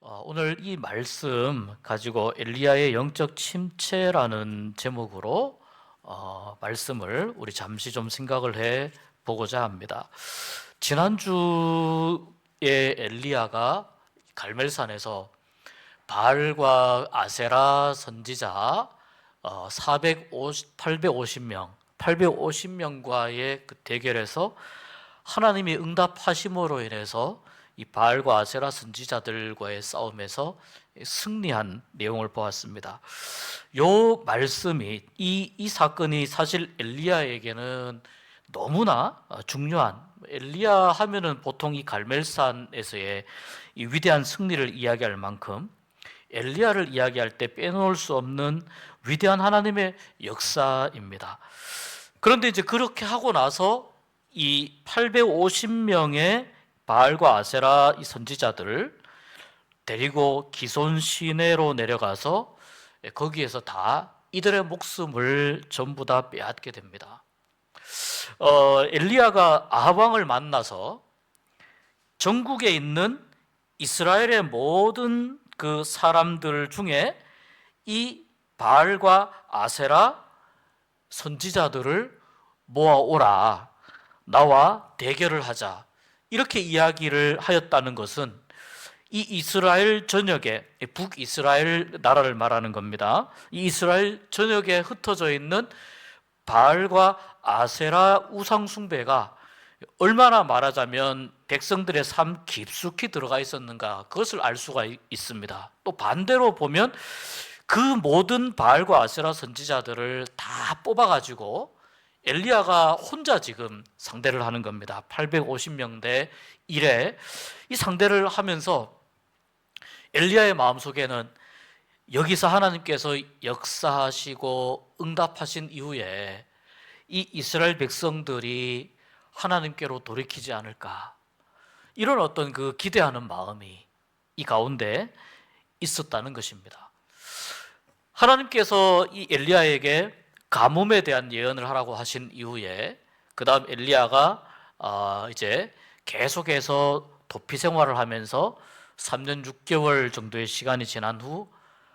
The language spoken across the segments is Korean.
오늘 이 말씀 가지고 엘리야의 영적 침체라는 제목으로 말씀을 우리 잠시 좀 생각을 해 보고자 합니다. 지난주에 엘리야가 갈멜산에서 바알과 아세라 선지자 850명과의 그 대결에서 하나님이 응답하심으로 인해서 이 바알과 아세라 선지자들과의 싸움에서 승리한 내용을 보았습니다. 요 말씀이 이 사건이 사실 엘리야에게는 너무나 중요한, 엘리야 하면은 보통 이 갈멜산에서의 이 위대한 승리를 이야기할 만큼 엘리야를 이야기할 때 빼놓을 수 없는 위대한 하나님의 역사입니다. 그런데 이제 그렇게 하고 나서 이 850명의 바알과 아세라 이 선지자들을 데리고 기손 시내로 내려가서 거기에서 다 이들의 목숨을 전부 다 빼앗게 됩니다. 엘리야가 아합 왕을 만나서 전국에 있는 이스라엘의 모든 그 사람들 중에 이 바알과 아세라 선지자들을 모아오라, 나와 대결을 하자, 이렇게 이야기를 하였다는 것은 이 이스라엘 전역에, 북이스라엘 나라를 말하는 겁니다. 이 이스라엘 전역에 흩어져 있는 바알과 아세라 우상 숭배가 얼마나 말하자면 백성들의 삶 깊숙이 들어가 있었는가, 그것을 알 수가 있습니다. 또 반대로 보면 그 모든 바알과 아세라 선지자들을 다 뽑아가지고 엘리야가 혼자 지금 상대를 하는 겁니다. 850명 대 1에 이 상대를 하면서 엘리야의 마음속에는 여기서 하나님께서 역사하시고 응답하신 이후에 이 이스라엘 백성들이 하나님께로 돌이키지 않을까, 이런 어떤 그 기대하는 마음이 이 가운데 있었다는 것입니다. 하나님께서 이 엘리야에게 가뭄에 대한 예언을 하라고 하신 이후에 그 다음 엘리야가 이제 계속해서 도피 생활을 하면서 3년 6개월 정도의 시간이 지난 후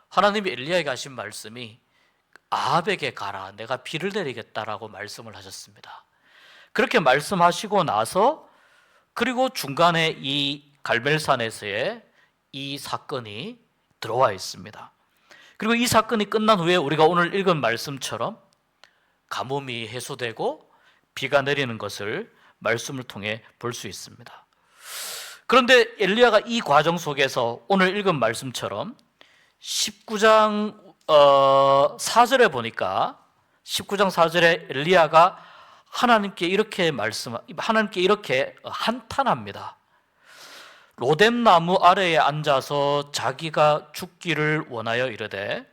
하나님이 엘리야에게 하신 말씀이 아합에게 가라, 내가 비를 내리겠다라고 말씀을 하셨습니다. 그렇게 말씀하시고 나서 그리고 중간에 이 갈멜산에서의 이 사건이 들어와 있습니다. 그리고 이 사건이 끝난 후에 우리가 오늘 읽은 말씀처럼 가뭄이 해소되고 비가 내리는 것을 말씀을 통해 볼 수 있습니다. 그런데 엘리야가 이 과정 속에서 오늘 읽은 말씀처럼 19장 4절에 보니까 19장 4절에 엘리야가 하나님께 이렇게 한탄합니다. 로뎀나무 아래에 앉아서 자기가 죽기를 원하여 이르되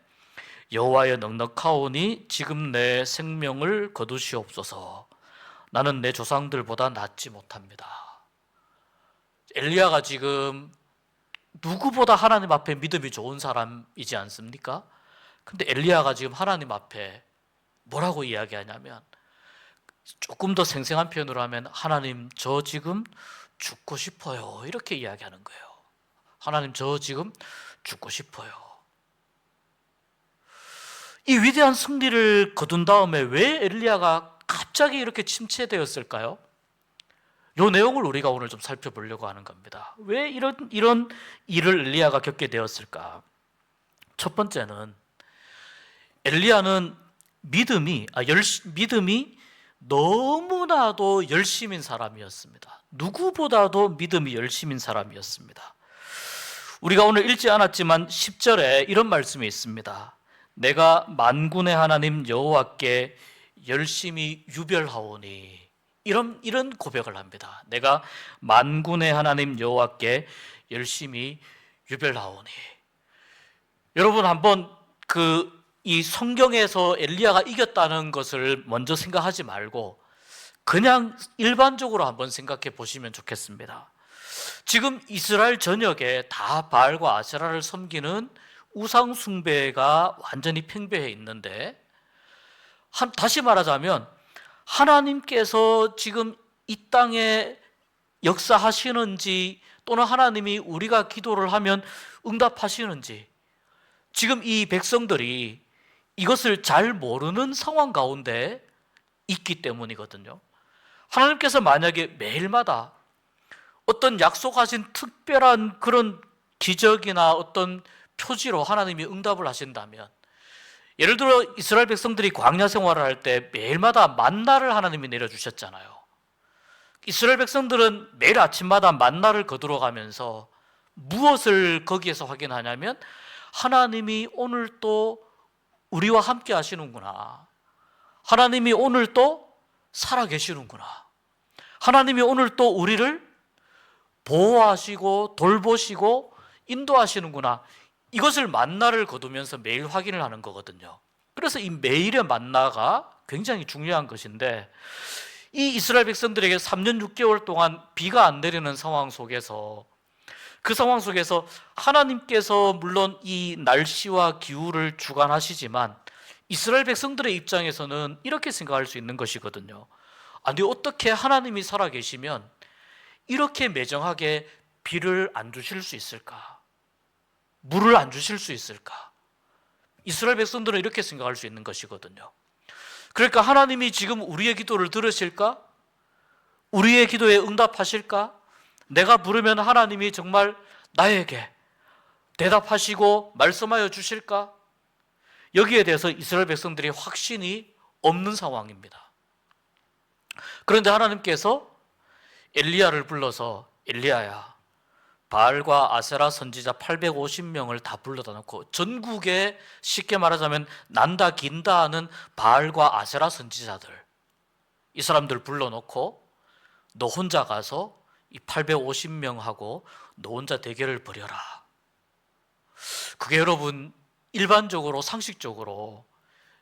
여호와여, 넉넉하오니 지금 내 생명을 거두시옵소서. 나는 내 조상들보다 낫지 못합니다. 엘리야가 지금 누구보다 하나님 앞에 믿음이 좋은 사람이지 않습니까? 근데 엘리야가 지금 하나님 앞에 뭐라고 이야기하냐면, 조금 더 생생한 표현으로 하면 하나님, 저 지금 죽고 싶어요, 이렇게 이야기하는 거예요. 하나님, 저 지금 죽고 싶어요. 이 위대한 승리를 거둔 다음에 왜 엘리야가 갑자기 이렇게 침체되었을까요? 이 내용을 우리가 오늘 좀 살펴보려고 하는 겁니다. 왜 이런 일을 엘리야가 겪게 되었을까? 첫 번째는 엘리야는 믿음이 너무나도 열심인 사람이었습니다. 누구보다도 믿음이 열심인 사람이었습니다. 우리가 오늘 읽지 않았지만 10절에 이런 말씀이 있습니다. 내가 만군의 하나님 여호와께 열심히 유별하오니, 이런 고백을 합니다. 내가 만군의 하나님 여호와께 열심히 유별하오니. 여러분, 한번 이 성경에서 엘리야가 이겼다는 것을 먼저 생각하지 말고 그냥 일반적으로 한번 생각해 보시면 좋겠습니다. 지금 이스라엘 전역에 다 바알과 아세라를 섬기는 우상 숭배가 완전히 팽배해 있는데, 다시 말하자면 하나님께서 지금 이 땅에 역사하시는지, 또는 하나님이 우리가 기도를 하면 응답하시는지, 지금 이 백성들이 이것을 잘 모르는 상황 가운데 있기 때문이거든요. 하나님께서 만약에 매일마다 어떤 약속하신 특별한 그런 기적이나 어떤 표지로 하나님이 응답을 하신다면, 예를 들어 이스라엘 백성들이 광야 생활을 할 때 매일마다 만나를 하나님이 내려주셨잖아요. 이스라엘 백성들은 매일 아침마다 만나를 거들어가면서 무엇을 거기에서 확인하냐면, 하나님이 오늘 또 우리와 함께 하시는구나, 하나님이 오늘 또 살아계시는구나, 하나님이 오늘 또 우리를 보호하시고 돌보시고 인도하시는구나, 이것을 만나를 거두면서 매일 확인을 하는 거거든요. 그래서 이 매일의 만나가 굉장히 중요한 것인데, 이 이스라엘 백성들에게 3년 6개월 동안 비가 안 내리는 상황 속에서, 그 상황 속에서 하나님께서 물론 이 날씨와 기후를 주관하시지만 이스라엘 백성들의 입장에서는 이렇게 생각할 수 있는 것이거든요. 아니, 어떻게 하나님이 살아계시면 이렇게 매정하게 비를 안 주실 수 있을까? 물을 안 주실 수 있을까? 이스라엘 백성들은 이렇게 생각할 수 있는 것이거든요. 그러니까 하나님이 지금 우리의 기도를 들으실까? 우리의 기도에 응답하실까? 내가 부르면 하나님이 정말 나에게 대답하시고 말씀하여 주실까? 여기에 대해서 이스라엘 백성들이 확신이 없는 상황입니다. 그런데 하나님께서 엘리야를 불러서, 엘리야야, 바알과 아세라 선지자 850명을 다 불러다 놓고, 전국에 쉽게 말하자면 난다 긴다 하는 바알과 아세라 선지자들, 이 사람들 불러놓고 너 혼자 가서 이 850명하고 너 혼자 대결을 벌여라. 그게 여러분 일반적으로 상식적으로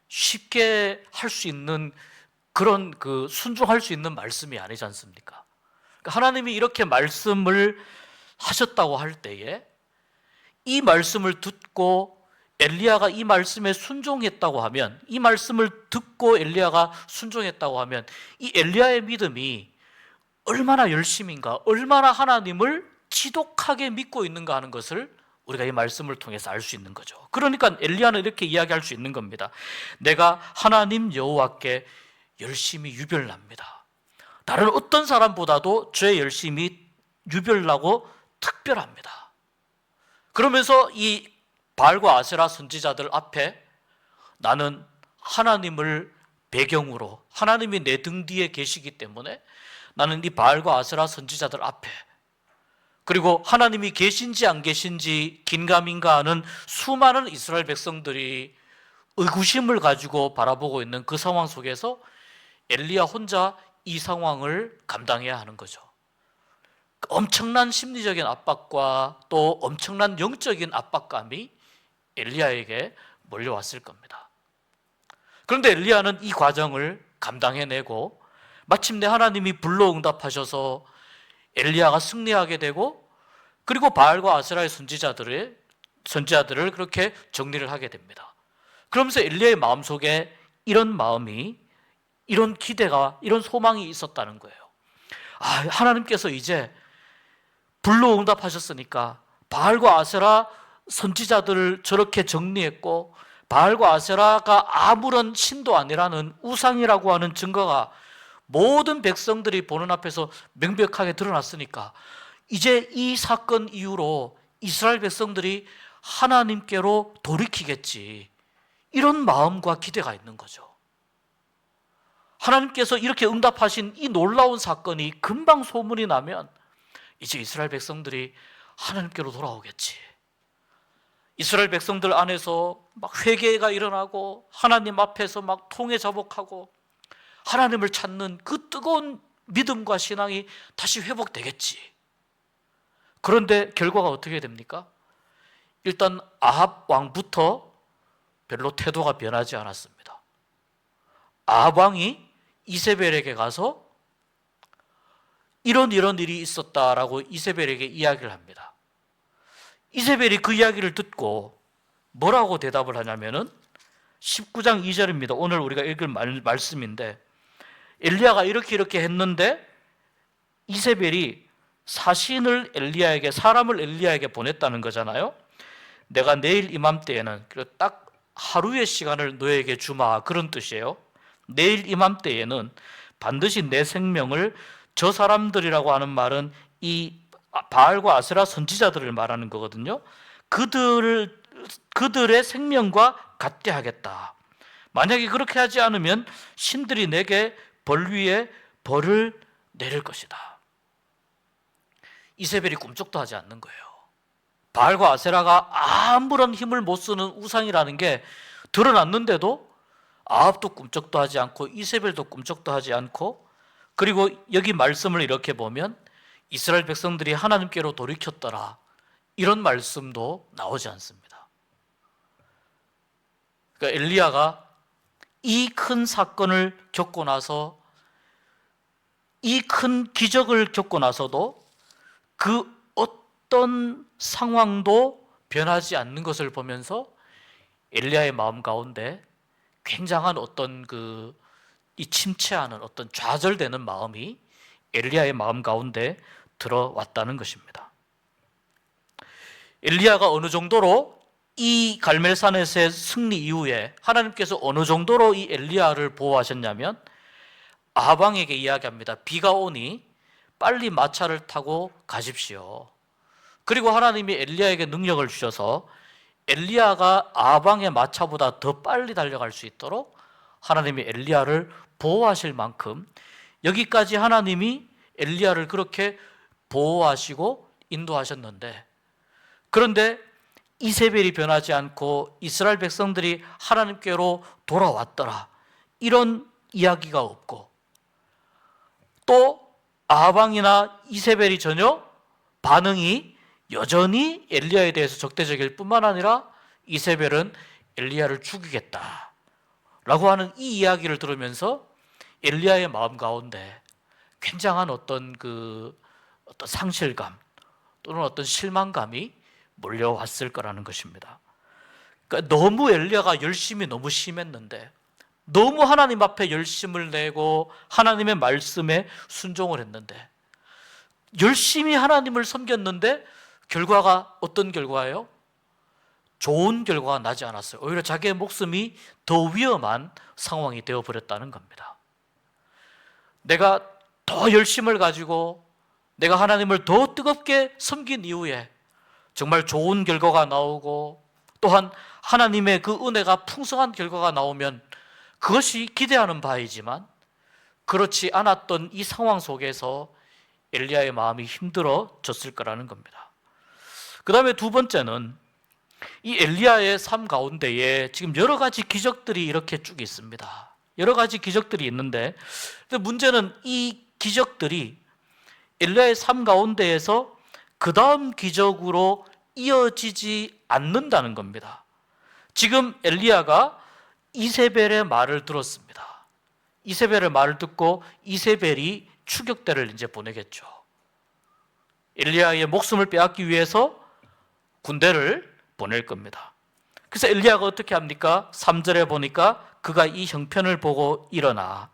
쉽게 할 수 있는 그런 순종할 수 있는 말씀이 아니지 않습니까? 그러니까 하나님이 이렇게 말씀을 하셨다고 할 때에 이 말씀을 듣고 엘리야가 이 말씀에 순종했다고 하면, 이 말씀을 듣고 엘리야가 순종했다고 하면 이 엘리야의 믿음이 얼마나 열심인가, 얼마나 하나님을 지독하게 믿고 있는가 하는 것을 우리가 이 말씀을 통해서 알 수 있는 거죠. 그러니까 엘리야는 이렇게 이야기할 수 있는 겁니다. 내가 하나님 여호와께 열심히 유별납니다. 다른 어떤 사람보다도 제 열심이 유별나고 특별합니다. 그러면서 이 바알과 아세라 선지자들 앞에 나는 하나님을 배경으로, 하나님이 내 등 뒤에 계시기 때문에 나는 이 바알과 아세라 선지자들 앞에, 그리고 하나님이 계신지 안 계신지 긴가민가 하는 수많은 이스라엘 백성들이 의구심을 가지고 바라보고 있는 그 상황 속에서 엘리야 혼자 이 상황을 감당해야 하는 거죠. 엄청난 심리적인 압박과 또 엄청난 영적인 압박감이 엘리야에게 몰려왔을 겁니다. 그런데 엘리야는 이 과정을 감당해내고 마침내 하나님이 불러 응답하셔서 엘리야가 승리하게 되고, 그리고 바알과 아세라의 선지자들을 그렇게 정리를 하게 됩니다. 그러면서 엘리야의 마음속에 이런 마음이, 이런 기대가, 이런 소망이 있었다는 거예요. 하나님께서 이제 불러 응답하셨으니까 바알과 아세라 선지자들을 저렇게 정리했고, 바알과 아세라가 아무런 신도 아니라는 우상이라고 하는 증거가 모든 백성들이 보는 앞에서 명백하게 드러났으니까 이제 이 사건 이후로 이스라엘 백성들이 하나님께로 돌이키겠지, 이런 마음과 기대가 있는 거죠. 하나님께서 이렇게 응답하신 이 놀라운 사건이 금방 소문이 나면 이제 이스라엘 백성들이 하나님께로 돌아오겠지. 이스라엘 백성들 안에서 막 회개가 일어나고 하나님 앞에서 막 통회자복하고 하나님을 찾는 그 뜨거운 믿음과 신앙이 다시 회복되겠지. 그런데 결과가 어떻게 됩니까? 일단 아합 왕부터 별로 태도가 변하지 않았습니다. 아합 왕이 이세벨에게 가서 이런 일이 있었다라고 이세벨에게 이야기를 합니다. 이세벨이 그 이야기를 듣고 뭐라고 대답을 하냐면은 19장 2절입니다. 오늘 우리가 읽을 말씀인데, 엘리야가 이렇게 했는데 이세벨이 사신을 엘리야에게, 사람을 엘리야에게 보냈다는 거잖아요. 내가 내일 이맘때에는, 딱 하루의 시간을 너에게 주마, 그런 뜻이에요. 내일 이맘때에는 반드시 내 생명을, 저 사람들이라고 하는 말은 이 바알과 아세라 선지자들을 말하는 거거든요. 그들의 생명과 같게 하겠다. 만약에 그렇게 하지 않으면 신들이 내게 벌 위에 벌을 내릴 것이다. 이세벨이 꿈쩍도 하지 않는 거예요. 바알과 아세라가 아무런 힘을 못 쓰는 우상이라는 게 드러났는데도 아합도 꿈쩍도 하지 않고 이세벨도 꿈쩍도 하지 않고, 그리고 여기 말씀을 이렇게 보면 이스라엘 백성들이 하나님께로 돌이켰더라, 이런 말씀도 나오지 않습니다. 그러니까 엘리야가 이 큰 사건을 겪고 나서, 이 큰 기적을 겪고 나서도 그 어떤 상황도 변하지 않는 것을 보면서 엘리야의 마음 가운데 굉장한 어떤 이 침체하는, 어떤 좌절되는 마음이 엘리야의 마음 가운데 들어왔다는 것입니다. 엘리야가 어느 정도로 이 갈멜산에서의 승리 이후에 하나님께서 어느 정도로 이 엘리야를 보호하셨냐면, 아합왕에게 이야기합니다. 비가 오니 빨리 마차를 타고 가십시오. 그리고 하나님이 엘리야에게 능력을 주셔서 엘리야가 아합왕의 마차보다 더 빨리 달려갈 수 있도록 하나님이 엘리야를 보호하실 만큼, 여기까지 하나님이 엘리야를 그렇게 보호하시고 인도하셨는데, 그런데 이세벨이 변하지 않고 이스라엘 백성들이 하나님께로 돌아왔더라, 이런 이야기가 없고, 또 아합왕이나 이세벨이 전혀 반응이 여전히 엘리야에 대해서 적대적일 뿐만 아니라 이세벨은 엘리야를 죽이겠다 라고 하는 이 이야기를 들으면서 엘리야의 마음 가운데 굉장한 어떤 상실감 또는 어떤 실망감이 몰려왔을 거라는 것입니다. 그러니까 너무 엘리야가 열심이 너무 심했는데, 너무 하나님 앞에 열심을 내고 하나님의 말씀에 순종을 했는데, 열심히 하나님을 섬겼는데 결과가 어떤 결과예요? 좋은 결과가 나지 않았어요. 오히려 자기의 목숨이 더 위험한 상황이 되어버렸다는 겁니다. 내가 더 열심을 가지고 내가 하나님을 더 뜨겁게 섬긴 이후에 정말 좋은 결과가 나오고, 또한 하나님의 그 은혜가 풍성한 결과가 나오면 그것이 기대하는 바이지만, 그렇지 않았던 이 상황 속에서 엘리야의 마음이 힘들어졌을 거라는 겁니다. 그 다음에 두 번째는, 이 엘리야의 삶 가운데에 지금 여러 가지 기적들이 이렇게 쭉 있습니다. 여러 가지 기적들이 있는데, 문제는 이 기적들이 엘리야의 삶 가운데에서 그 다음 기적으로 이어지지 않는다는 겁니다. 지금 엘리야가 이세벨의 말을 들었습니다. 이세벨의 말을 듣고 이세벨이 추격대를 이제 보내겠죠. 엘리야의 목숨을 빼앗기 위해서 군대를 보낼 겁니다. 그래서 엘리야가 어떻게 합니까? 3절에 보니까 그가 이 형편을 보고 일어나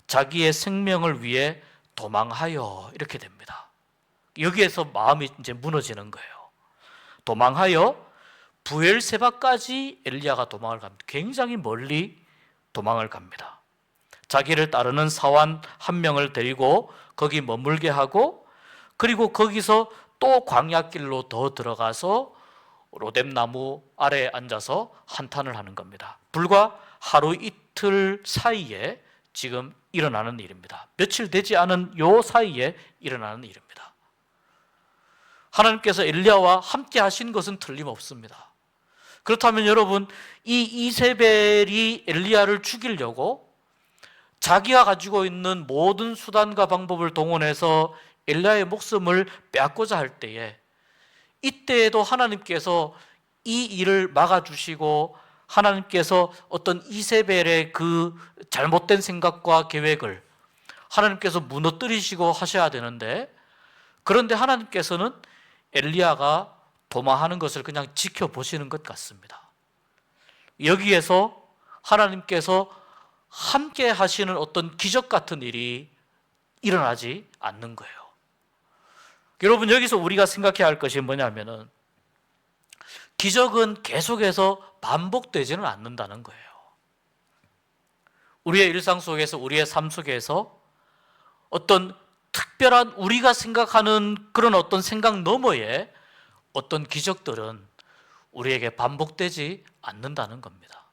자기의 생명을 위해 도망하여, 이렇게 됩니다. 여기에서 마음이 이제 무너지는 거예요. 도망하여 부엘세바까지 엘리야가 도망을 갑니다. 굉장히 멀리 도망을 갑니다. 자기를 따르는 사환 한 명을 데리고 거기 머물게 하고, 그리고 거기서 또 광야길로 더 들어가서 로뎀나무 아래에 앉아서 한탄을 하는 겁니다. 불과 하루 이틀 사이에 지금 일어나는 일입니다. 며칠 되지 않은 요 사이에 일어나는 일입니다. 하나님께서 엘리야와 함께 하신 것은 틀림없습니다. 그렇다면 여러분, 이 이세벨이 엘리야를 죽이려고 자기가 가지고 있는 모든 수단과 방법을 동원해서 엘리야의 목숨을 빼앗고자 할 때에, 이때에도 하나님께서 이 일을 막아주시고 하나님께서 어떤 이세벨의 그 잘못된 생각과 계획을 하나님께서 무너뜨리시고 하셔야 되는데, 그런데 하나님께서는 엘리야가 도망하는 것을 그냥 지켜보시는 것 같습니다. 여기에서 하나님께서 함께 하시는 어떤 기적 같은 일이 일어나지 않는 거예요. 여러분, 여기서 우리가 생각해야 할 것이 뭐냐면은 기적은 계속해서 반복되지는 않는다는 거예요. 우리의 일상 속에서, 우리의 삶 속에서 어떤 특별한 우리가 생각하는 그런 어떤 생각 너머에 어떤 기적들은 우리에게 반복되지 않는다는 겁니다.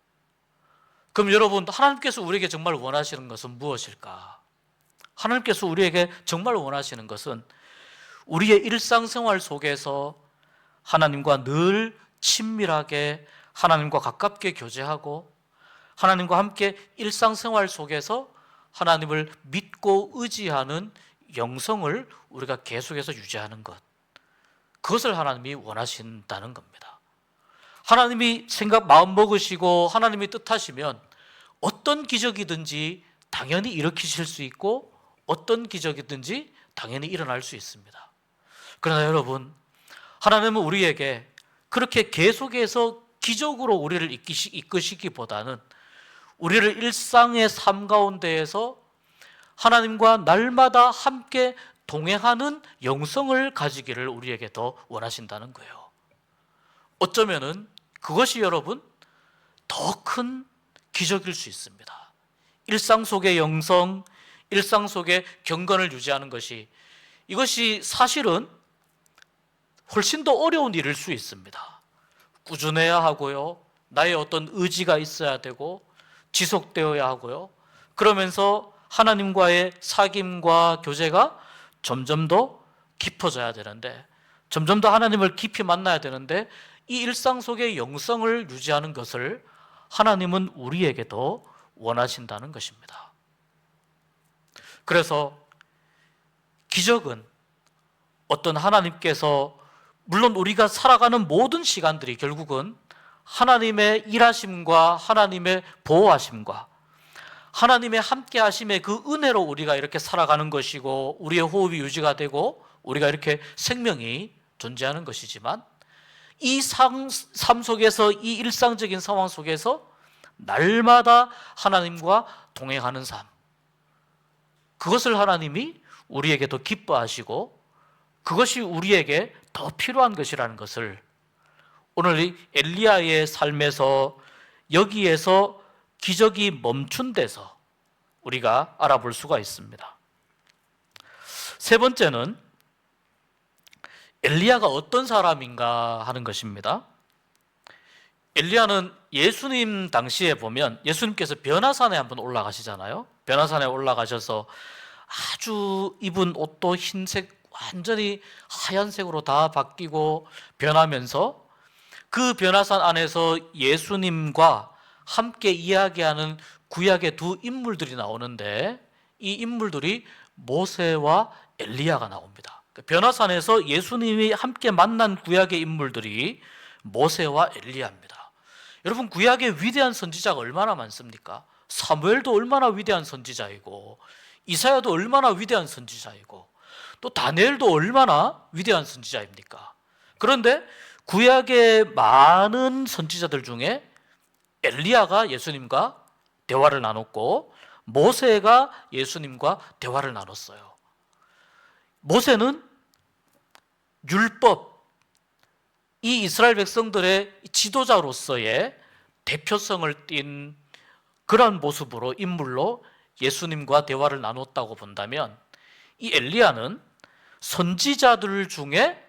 그럼 여러분, 하나님께서 우리에게 정말 원하시는 것은 무엇일까? 하나님께서 우리에게 정말 원하시는 것은 우리의 일상생활 속에서 하나님과 늘 친밀하게, 하나님과 가깝게 교제하고 하나님과 함께 일상생활 속에서 하나님을 믿고 의지하는 영성을 우리가 계속해서 유지하는 것, 그것을 하나님이 원하신다는 겁니다. 하나님이 마음 먹으시고 하나님이 뜻하시면 어떤 기적이든지 당연히 일으키실 수 있고 어떤 기적이든지 당연히 일어날 수 있습니다. 그러나 여러분, 하나님은 우리에게 그렇게 계속해서 기적으로 우리를 이끄시기보다는 우리를 일상의 삶 가운데에서 하나님과 날마다 함께 동행하는 영성을 가지기를 우리에게 더 원하신다는 거예요. 어쩌면은 그것이 여러분 더 큰 기적일 수 있습니다. 일상 속의 영성, 일상 속의 경건을 유지하는 것이, 이것이 사실은 훨씬 더 어려운 일일 수 있습니다. 꾸준해야 하고요, 나의 어떤 의지가 있어야 되고 지속되어야 하고요, 그러면서 하나님과의 사귐과 교제가 점점 더 깊어져야 되는데, 점점 더 하나님을 깊이 만나야 되는데, 이 일상 속의 영성을 유지하는 것을 하나님은 우리에게 더 원하신다는 것입니다. 그래서 기적은 어떤 하나님께서, 물론 우리가 살아가는 모든 시간들이 결국은 하나님의 일하심과 하나님의 보호하심과 하나님의 함께 하심의 그 은혜로 우리가 이렇게 살아가는 것이고 우리의 호흡이 유지가 되고 우리가 이렇게 생명이 존재하는 것이지만, 이 삶 속에서, 이 일상적인 상황 속에서 날마다 하나님과 동행하는 삶, 그것을 하나님이 우리에게 더 기뻐하시고 그것이 우리에게 더 필요한 것이라는 것을 오늘 이 엘리야의 삶에서, 여기에서 기적이 멈춘 데서 우리가 알아볼 수가 있습니다. 세 번째는 엘리야가 어떤 사람인가 하는 것입니다. 엘리야는 예수님 당시에 보면 예수님께서 변화산에 한번 올라가시잖아요. 변화산에 올라가셔서 아주 입은 옷도 흰색, 완전히 하얀색으로 다 바뀌고 변하면서 그 변화산 안에서 예수님과 함께 이야기하는 구약의 두 인물들이 나오는데, 이 인물들이 모세와 엘리야가 나옵니다. 변화산에서 예수님이 함께 만난 구약의 인물들이 모세와 엘리야입니다. 여러분, 구약의 위대한 선지자가 얼마나 많습니까? 사무엘도 얼마나 위대한 선지자이고, 이사야도 얼마나 위대한 선지자이고, 또 다니엘도 얼마나 위대한 선지자입니까? 그런데 구약의 많은 선지자들 중에 엘리야가 예수님과 대화를 나눴고 모세가 예수님과 대화를 나눴어요. 모세는 율법, 이 이스라엘 백성들의 지도자로서의 대표성을 띈 그런 모습으로, 인물로 예수님과 대화를 나눴다고 본다면, 이 엘리야는 선지자들 중에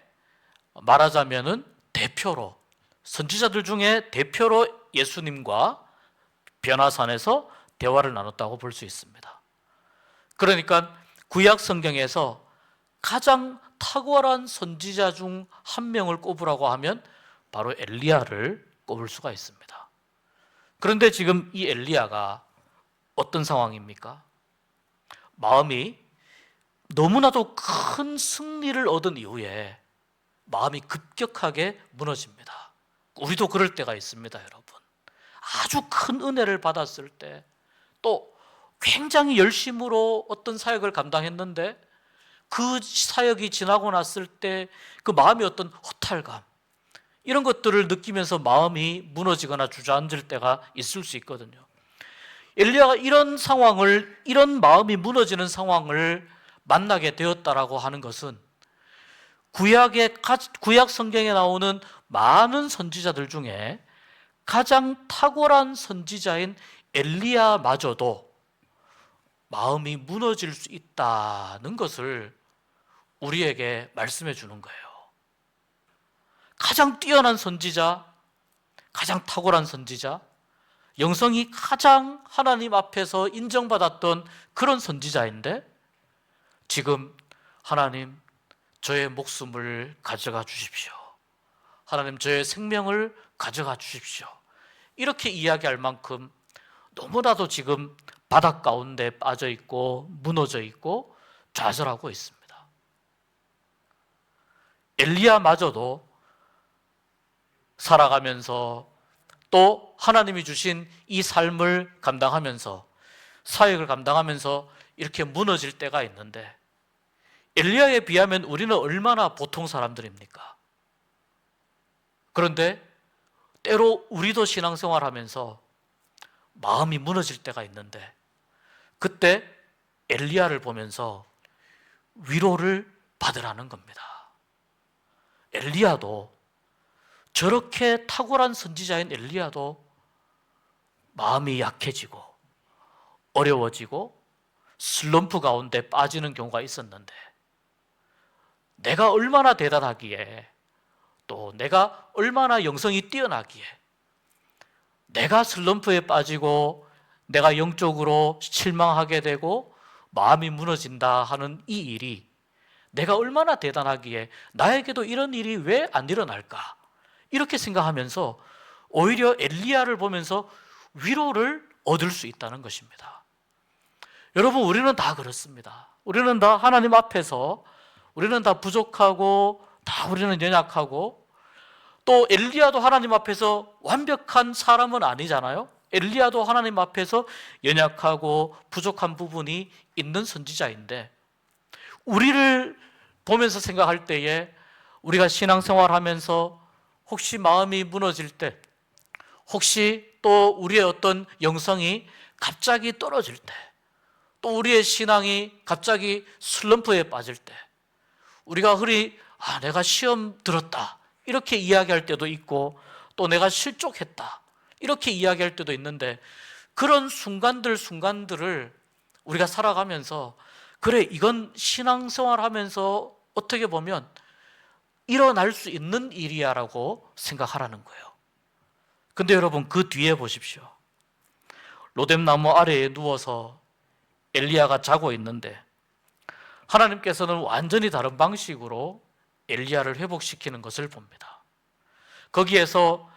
말하자면은 대표로, 선지자들 중에 대표로 예수님과 변화산에서 대화를 나눴다고 볼 수 있습니다. 그러니까 구약 성경에서 가장 탁월한 선지자 중 한 명을 꼽으라고 하면 바로 엘리야를 꼽을 수가 있습니다. 그런데 지금 이 엘리야가 어떤 상황입니까? 마음이 너무나도 큰 승리를 얻은 이후에 마음이 급격하게 무너집니다. 우리도 그럴 때가 있습니다, 여러분. 아주 큰 은혜를 받았을 때, 또 굉장히 열심으로 어떤 사역을 감당했는데 그 사역이 지나고 났을 때 그 마음이 어떤 허탈감, 이런 것들을 느끼면서 마음이 무너지거나 주저앉을 때가 있을 수 있거든요. 엘리야가 이런 상황을, 이런 마음이 무너지는 상황을 만나게 되었다라고 하는 것은 구약 성경에 나오는 많은 선지자들 중에 가장 탁월한 선지자인 엘리야마저도 마음이 무너질 수 있다는 것을 우리에게 말씀해 주는 거예요. 가장 뛰어난 선지자, 가장 탁월한 선지자, 영성이 가장 하나님 앞에서 인정받았던 그런 선지자인데 지금 하나님 저의 목숨을 가져가 주십시오. 하나님 저의 생명을 가져가 주십시오. 이렇게 이야기할 만큼 너무나도 지금 바닥 가운데 빠져 있고 무너져 있고 좌절하고 있습니다. 엘리야마저도 살아가면서 또 하나님이 주신 이 삶을 감당하면서 사역을 감당하면서 이렇게 무너질 때가 있는데 엘리야에 비하면 우리는 얼마나 보통 사람들입니까? 그런데 때로 우리도 신앙생활하면서 마음이 무너질 때가 있는데 그때 엘리야를 보면서 위로를 받으라는 겁니다. 엘리야도 저렇게 탁월한 선지자인 엘리야도 마음이 약해지고 어려워지고 슬럼프 가운데 빠지는 경우가 있었는데 내가 얼마나 대단하기에 또 내가 얼마나 영성이 뛰어나기에 내가 슬럼프에 빠지고 내가 영적으로 실망하게 되고 마음이 무너진다 하는 이 일이 내가 얼마나 대단하기에 나에게도 이런 일이 왜 안 일어날까? 이렇게 생각하면서 오히려 엘리야를 보면서 위로를 얻을 수 있다는 것입니다. 여러분, 우리는 다 그렇습니다. 우리는 다 하나님 앞에서 우리는 다 부족하고 다 우리는 연약하고 또 엘리야도 하나님 앞에서 완벽한 사람은 아니잖아요. 엘리야도 하나님 앞에서 연약하고 부족한 부분이 있는 선지자인데 우리를 보면서 생각할 때에 우리가 신앙생활하면서 혹시 마음이 무너질 때 혹시 또 우리의 어떤 영성이 갑자기 떨어질 때 또 우리의 신앙이 갑자기 슬럼프에 빠질 때 우리가 흔히 내가 시험 들었다 이렇게 이야기할 때도 있고 또 내가 실족했다 이렇게 이야기할 때도 있는데 그런 순간들을 우리가 살아가면서 그래 이건 신앙생활 하면서 어떻게 보면 일어날 수 있는 일이야라고 생각하라는 거예요. 근데 여러분 그 뒤에 보십시오. 로뎀나무 아래에 누워서 엘리야가 자고 있는데 하나님께서는 완전히 다른 방식으로 엘리야를 회복시키는 것을 봅니다. 거기에서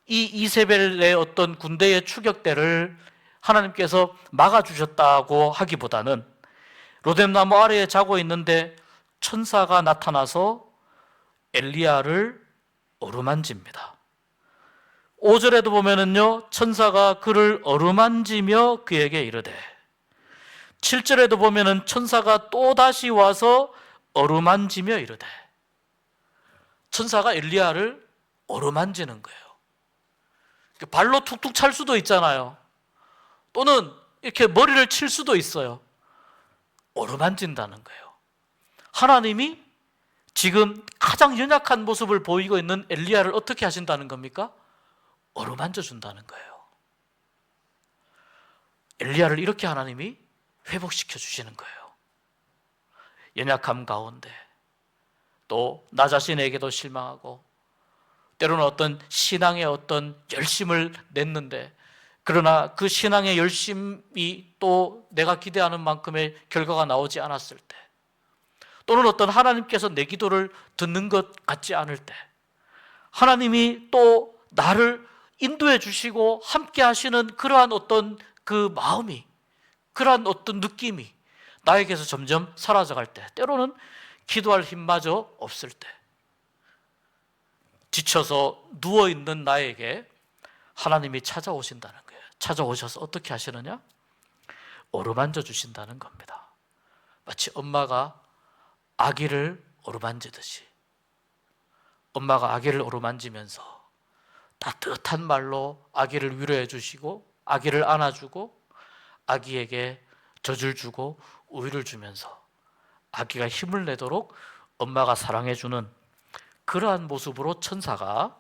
이 이세벨의 어떤 군대의 추격대를 하나님께서 막아주셨다고 하기보다는 로뎀나무 아래에 자고 있는데 천사가 나타나서 엘리야를 어루만집니다. 5절에도 보면은요, 천사가 그를 어루만지며 그에게 이르되 7절에도 보면은 천사가 또 다시 와서 어루만지며 이르되 천사가 엘리야를 어루만지는 거예요. 발로 툭툭 찰 수도 있잖아요. 또는 이렇게 머리를 칠 수도 있어요. 어루만진다는 거예요. 하나님이 지금 가장 연약한 모습을 보이고 있는 엘리야를 어떻게 하신다는 겁니까? 어루만져 준다는 거예요. 엘리야를 이렇게 하나님이 회복시켜 주시는 거예요. 연약함 가운데 또 나 자신에게도 실망하고 때로는 어떤 신앙의 어떤 열심을 냈는데 그러나 그 신앙의 열심이 또 내가 기대하는 만큼의 결과가 나오지 않았을 때 또는 어떤 하나님께서 내 기도를 듣는 것 같지 않을 때 하나님이 또 나를 인도해 주시고 함께 하시는 그러한 어떤 그 마음이 그러한 어떤 느낌이 나에게서 점점 사라져갈 때 때로는 기도할 힘마저 없을 때 지쳐서 누워있는 나에게 하나님이 찾아오신다는 거예요. 찾아오셔서 어떻게 하시느냐? 어루만져 주신다는 겁니다. 마치 엄마가 아기를 어루만지듯이 엄마가 아기를 어루만지면서 따뜻한 말로 아기를 위로해 주시고 아기를 안아주고 아기에게 젖을 주고 우유를 주면서 아기가 힘을 내도록 엄마가 사랑해주는 그러한 모습으로 천사가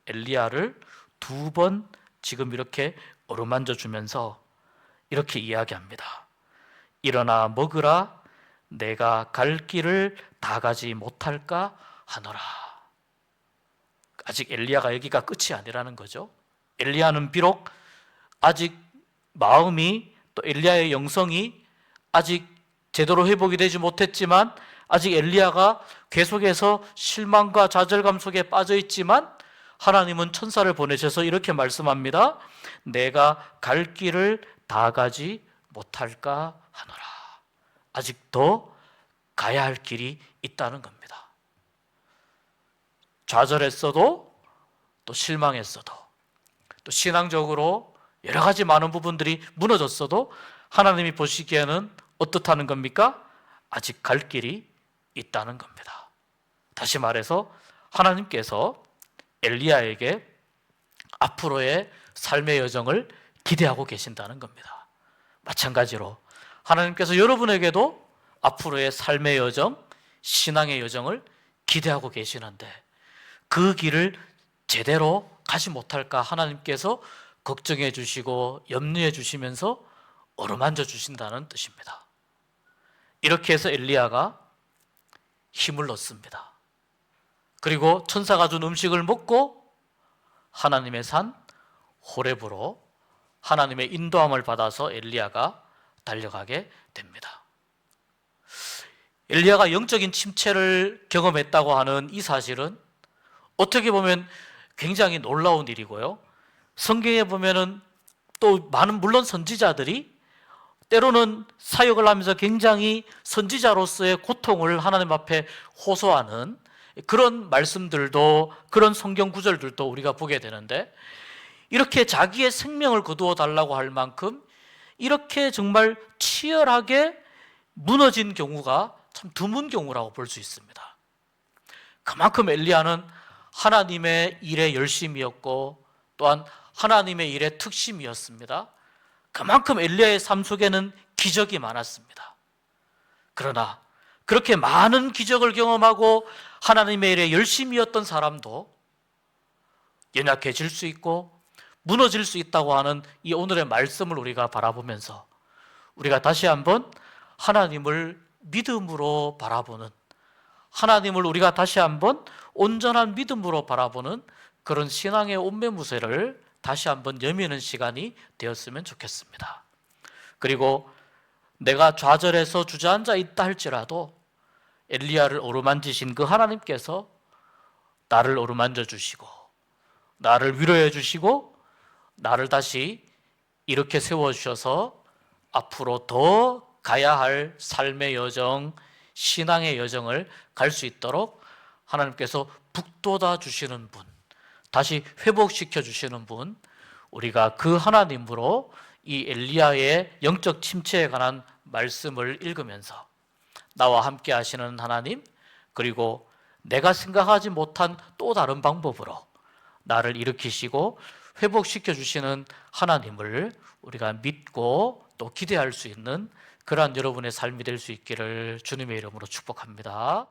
엘리야를 2번 지금 이렇게 어루만져 주면서 이렇게 이야기합니다. 일어나 먹으라, 내가 갈 길을 다 가지 못할까 하노라. 아직 엘리야가 여기가 끝이 아니라는 거죠. 엘리야는 비록 아직 마음이 또 엘리야의 영성이 아직 제대로 회복이 되지 못했지만, 아직 엘리야가 계속해서 실망과 좌절감 속에 빠져 있지만, 하나님은 천사를 보내셔서 이렇게 말씀합니다. 내가 갈 길을 다 가지 못할까 하노라. 아직 더 가야 할 길이 있다는 겁니다. 좌절했어도, 또 실망했어도, 또 신앙적으로 여러 가지 많은 부분들이 무너졌어도 하나님이 보시기에는 어떻다는 겁니까? 아직 갈 길이 있다는 겁니다. 다시 말해서 하나님께서 엘리야에게 앞으로의 삶의 여정을 기대하고 계신다는 겁니다. 마찬가지로 하나님께서 여러분에게도 앞으로의 삶의 여정, 신앙의 여정을 기대하고 계시는데, 그 길을 제대로 가지 못할까 하나님께서 걱정해 주시고 염려해 주시면서 어루만져 주신다는 뜻입니다. 이렇게 해서 엘리야가 힘을 얻습니다. 그리고 천사가 준 음식을 먹고 하나님의 산 호렙으로 하나님의 인도함을 받아서 엘리야가 달려가게 됩니다. 엘리야가 영적인 침체를 경험했다고 하는 이 사실은 어떻게 보면 굉장히 놀라운 일이고요. 성경에 보면은 또 많은, 물론 선지자들이 때로는 사역을 하면서 굉장히 선지자로서의 고통을 하나님 앞에 호소하는 그런 말씀들도, 그런 성경 구절들도 우리가 보게 되는데, 이렇게 자기의 생명을 거두어 달라고 할 만큼 이렇게 정말 치열하게 무너진 경우가 참 드문 경우라고 볼 수 있습니다. 그만큼 엘리야는 하나님의 일에 열심이었고 또한 하나님의 일에 특심이었습니다. 그만큼 엘리야의 삶 속에는 기적이 많았습니다. 그러나 그렇게 많은 기적을 경험하고 하나님의 일에 열심이었던 사람도 연약해질 수 있고 무너질 수 있다고 하는 이 오늘의 말씀을 우리가 바라보면서, 우리가 다시 한번 하나님을 믿음으로 바라보는, 하나님을 우리가 다시 한번 온전한 믿음으로 바라보는 그런 신앙의 온매무새를 다시 한번 여미는 시간이 되었으면 좋겠습니다. 그리고 내가 좌절해서 주저앉아 있다 할지라도 엘리야를 어루만지신 그 하나님께서 나를 어루만져 주시고 나를 위로해 주시고 나를 다시 이렇게 세워주셔서 앞으로 더 가야 할 삶의 여정, 신앙의 여정을 갈 수 있도록 하나님께서 북돋아 주시는 분, 다시 회복시켜 주시는 분, 우리가 그 하나님으로 이 엘리야의 영적 침체에 관한 말씀을 읽으면서 나와 함께 하시는 하나님, 그리고 내가 생각하지 못한 또 다른 방법으로 나를 일으키시고 회복시켜 주시는 하나님을 우리가 믿고 또 기대할 수 있는 그러한 여러분의 삶이 될 수 있기를 주님의 이름으로 축복합니다.